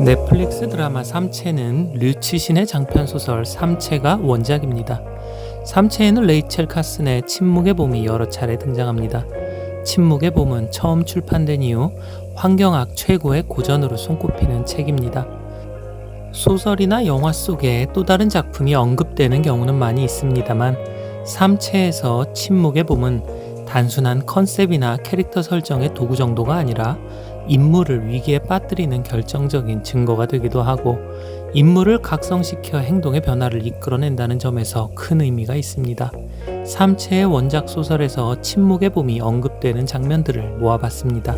넷플릭스 드라마 삼체는 류치신의 장편소설 삼체가 원작입니다. 삼체에는 레이첼 카슨의 침묵의 봄이 여러 차례 등장합니다. 침묵의 봄은 처음 출판된 이후 환경학 최고의 고전으로 손꼽히는 책입니다. 소설이나 영화 속에 또 다른 작품이 언급되는 경우는 많이 있습니다만 삼체에서 침묵의 봄은 단순한 컨셉이나 캐릭터 설정의 도구 정도가 아니라 인물을 위기에 빠뜨리는 결정적인 증거가 되기도 하고 인물을 각성시켜 행동의 변화를 이끌어낸다는 점에서 큰 의미가 있습니다. 삼체의 원작 소설에서 침묵의 봄이 언급되는 장면들을 모아봤습니다.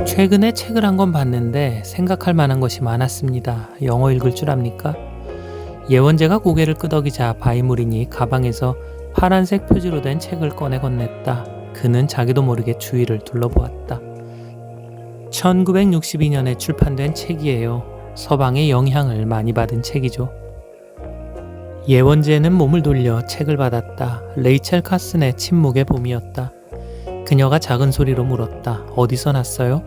최근에 책을 한 권 봤는데 생각할 만한 것이 많았습니다. 영어 읽을 줄 압니까? 예원재가 고개를 끄덕이자 바이무린이 가방에서 파란색 표지로 된 책을 꺼내 건넸다. 그는 자기도 모르게 주위를 둘러보았다. 1962년에 출판된 책이에요. 서방의 영향을 많이 받은 책이죠. 예원재는 몸을 돌려 책을 받았다. 레이첼 카슨의 침묵의 봄이었다. 그녀가 작은 소리로 물었다. 어디서 났어요?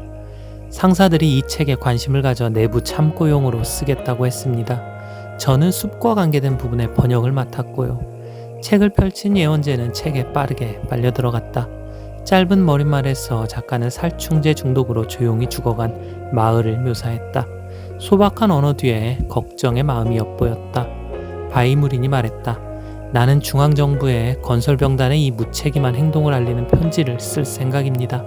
상사들이 이 책에 관심을 가져 내부 참고용으로 쓰겠다고 했습니다. 저는 숲과 관계된 부분의 번역을 맡았고요. 책을 펼친 예원재는 책에 빠르게 빨려 들어갔다. 짧은 머릿말에서 작가는 살충제 중독으로 조용히 죽어간 마을을 묘사했다. 소박한 언어 뒤에 걱정의 마음이 엿보였다. 바이무린이 말했다. 나는 중앙정부에 건설병단의 이 무책임한 행동을 알리는 편지를 쓸 생각입니다.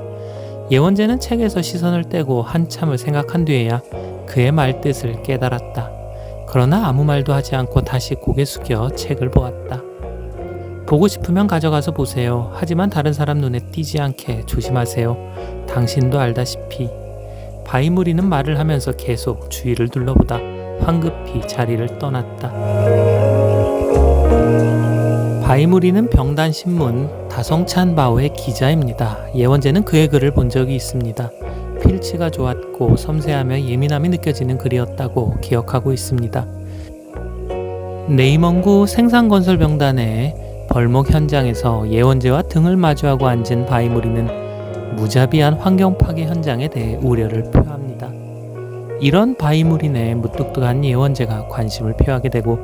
예원재는 책에서 시선을 떼고 한참을 생각한 뒤에야 그의 말뜻을 깨달았다. 그러나 아무 말도 하지 않고 다시 고개 숙여 책을 보았다. 보고 싶으면 가져가서 보세요. 하지만 다른 사람 눈에 띄지 않게 조심하세요. 당신도 알다시피. 바이무리는 말을 하면서 계속 주위를 둘러보다 황급히 자리를 떠났다. 바이무리는 병단신문 다성찬바오의 기자입니다. 예원재는 그의 글을 본 적이 있습니다. 필치가 좋았고 섬세하며 예민함이 느껴지는 글이었다고 기억하고 있습니다. 네이먼구 생산건설병단의 벌목 현장에서 예원재와 등을 마주하고 앉은 바이무리는 무자비한 환경 파괴 현장에 대해 우려를 표합니다. 이런 바이무린의 무뚝뚝한 예원재가 관심을 표하게 되고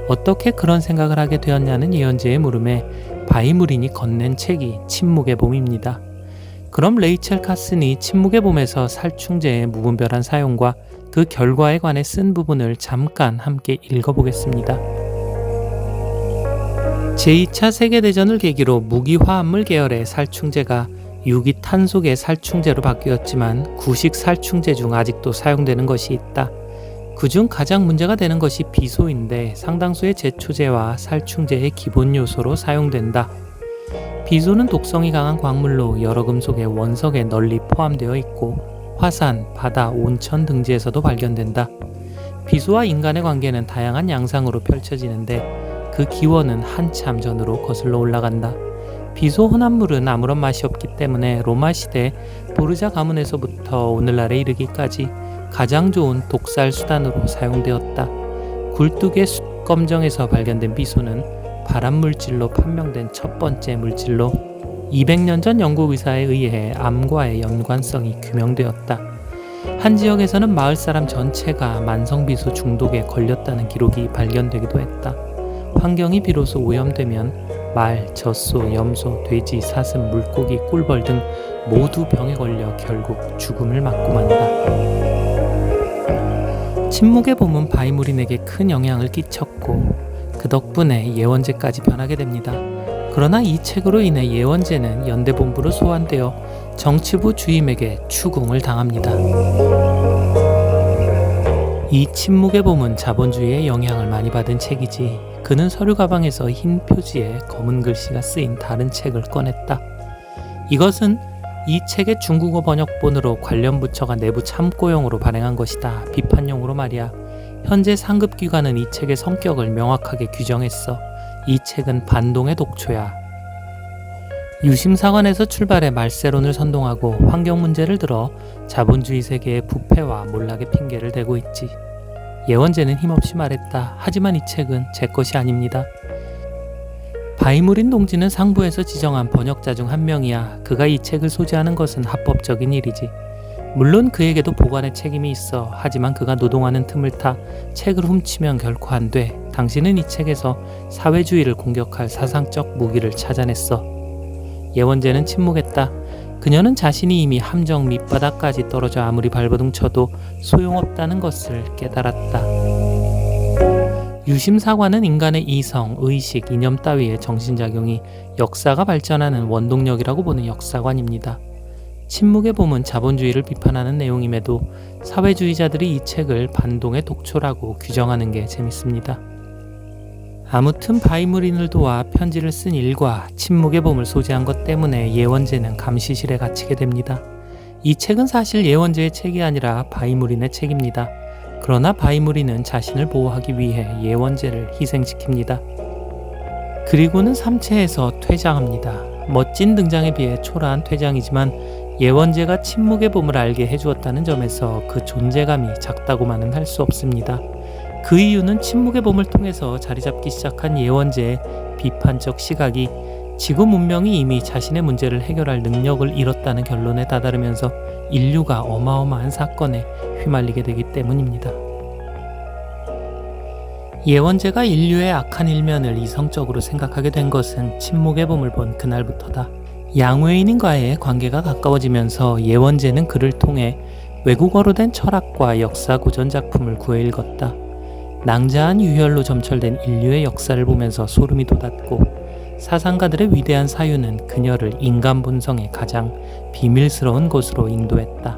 어떻게 그런 생각을 하게 되었냐는 예원재의 물음에 바이무린이 건넨 책이 침묵의 봄입니다. 그럼 레이첼 카슨이 침묵의 봄에서 살충제의 무분별한 사용과 그 결과에 관해 쓴 부분을 잠깐 함께 읽어보겠습니다. 제2차 세계대전을 계기로 무기화합물 계열의 살충제가 유기탄속의 살충제로 바뀌었지만 구식 살충제 중 아직도 사용되는 것이 있다. 그중 가장 문제가 되는 것이 비소인데 상당수의 제초제와 살충제의 기본 요소로 사용된다. 비소는 독성이 강한 광물로 여러 금속의 원석에 널리 포함되어 있고 화산, 바다, 온천 등지에서도 발견된다. 비소와 인간의 관계는 다양한 양상으로 펼쳐지는데 그 기원은 한참 전으로 거슬러 올라간다. 비소 혼합물은 아무런 맛이 없기 때문에 로마 시대 보르자 가문에서부터 오늘날에 이르기까지 가장 좋은 독살 수단으로 사용되었다. 굴뚝의 숯검정에서 발견된 비소는 발암물질로 판명된 첫 번째 물질로 200년 전 영국 의사에 의해 암과의 연관성이 규명되었다. 한 지역에서는 마을 사람 전체가 만성비소 중독에 걸렸다는 기록이 발견되기도 했다. 환경이 비로소 오염되면 말, 젖소, 염소, 돼지, 사슴, 물고기, 꿀벌 등 모두 병에 걸려 결국 죽음을 맞고 만다. 침묵의 봄은 바이무린에게 큰 영향을 끼쳤고 그 덕분에 예원재까지 변하게 됩니다. 그러나 이 책으로 인해 예원재는 연대본부로 소환되어 정치부 주임에게 추궁을 당합니다. 이 침묵의 봄은 자본주의의 영향을 많이 받은 책이지. 그는 서류 가방에서 흰 표지에 검은 글씨가 쓰인 다른 책을 꺼냈다. 이것은 이 책의 중국어 번역본으로 관련 부처가 내부 참고용으로 발행한 것이다. 비판용으로 말이야. 현재 상급기관은 이 책의 성격을 명확하게 규정했어. 이 책은 반동의 독초야. 유심사관에서 출발해 말세론을 선동하고 환경 문제를 들어 자본주의 세계의 부패와 몰락의 핑계를 대고 있지. 예원재는 힘없이 말했다. 하지만 이 책은 제 것이 아닙니다. 바이무린 동지는 상부에서 지정한 번역자 중 한 명이야. 그가 이 책을 소지하는 것은 합법적인 일이지. 물론 그에게도 보관의 책임이 있어. 하지만 그가 노동하는 틈을 타 책을 훔치면 결코 안 돼. 당신은 이 책에서 사회주의를 공격할 사상적 무기를 찾아냈어. 예원재는 침묵했다. 그녀는 자신이 이미 함정 밑바닥까지 떨어져 아무리 발버둥 쳐도 소용없다는 것을 깨달았다. 유심사관은 인간의 이성, 의식, 이념 따위의 정신작용이 역사가 발전하는 원동력이라고 보는 역사관입니다. 침묵의 봄은 자본주의를 비판하는 내용임에도 사회주의자들이 이 책을 반동의 독초라고 규정하는 게 재밌습니다. 아무튼 바이무린을 도와 편지를 쓴 일과 침묵의 봄을 소재한 것 때문에 예원재는 감시실에 갇히게 됩니다. 이 책은 사실 예원재의 책이 아니라 바이무린의 책입니다. 그러나 바이무린은 자신을 보호하기 위해 예원재를 희생시킵니다. 그리고는 3채에서 퇴장합니다. 멋진 등장에 비해 초라한 퇴장이지만 예원재가 침묵의 봄을 알게 해주었다는 점에서 그 존재감이 작다고만은 할 수 없습니다. 그 이유는 침묵의 봄을 통해서 자리잡기 시작한 예원재의 비판적 시각이 지구 문명이 이미 자신의 문제를 해결할 능력을 잃었다는 결론에 다다르면서 인류가 어마어마한 사건에 휘말리게 되기 때문입니다. 예원재가 인류의 악한 일면을 이성적으로 생각하게 된 것은 침묵의 봄을 본 그날부터다. 양웨인과의 관계가 가까워지면서 예원재는 그를 통해 외국어로 된 철학과 역사 고전 작품을 구해 읽었다. 낭자한 유혈로 점철된 인류의 역사를 보면서 소름이 돋았고 사상가들의 위대한 사유는 그녀를 인간 본성의 가장 비밀스러운 곳으로 인도했다.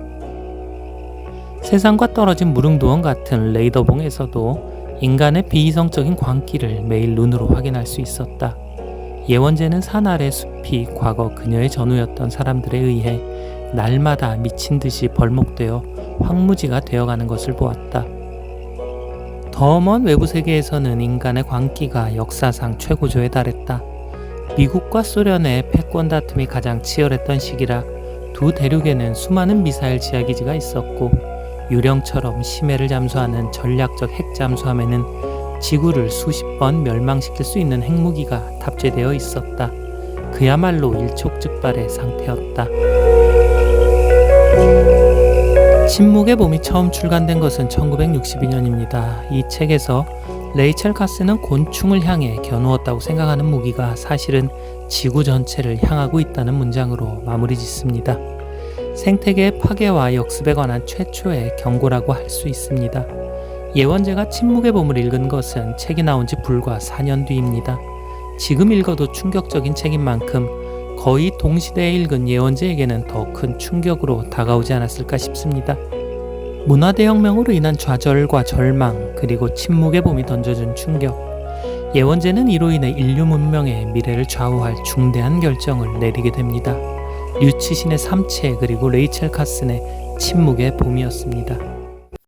세상과 떨어진 무릉도원 같은 레이더봉에서도 인간의 비이성적인 광기를 매일 눈으로 확인할 수 있었다. 예원재는 산 아래 숲이 과거 그녀의 전우였던 사람들에 의해 날마다 미친 듯이 벌목되어 황무지가 되어가는 것을 보았다. 더 먼 외부 세계에서는 인간의 광기가 역사상 최고조에 달했다. 미국과 소련의 패권 다툼이 가장 치열했던 시기라 두 대륙에는 수많은 미사일 지하기지가 있었고 유령처럼 심해를 잠수하는 전략적 핵 잠수함에는 지구를 수십 번 멸망시킬 수 있는 핵무기가 탑재되어 있었다. 그야말로 일촉즉발의 상태였다. 침묵의 봄이 처음 출간된 것은 1962년입니다. 이 책에서 레이첼 카스는 곤충을 향해 겨누었다고 생각하는 무기가 사실은 지구 전체를 향하고 있다는 문장으로 마무리 짓습니다. 생태계의 파괴와 역습에 관한 최초의 경고라고 할 수 있습니다. 예원재가 침묵의 봄을 읽은 것은 책이 나온 지 불과 4년 뒤입니다. 지금 읽어도 충격적인 책인 만큼 거의 동시대에 읽은 예원재에게는 더 큰 충격으로 다가오지 않았을까 싶습니다. 문화대혁명으로 인한 좌절과 절망, 그리고 침묵의 봄이 던져준 충격. 예원재는 이로 인해 인류 문명의 미래를 좌우할 중대한 결정을 내리게 됩니다. 류치신의 3채 그리고 레이첼 카슨의 침묵의 봄이었습니다.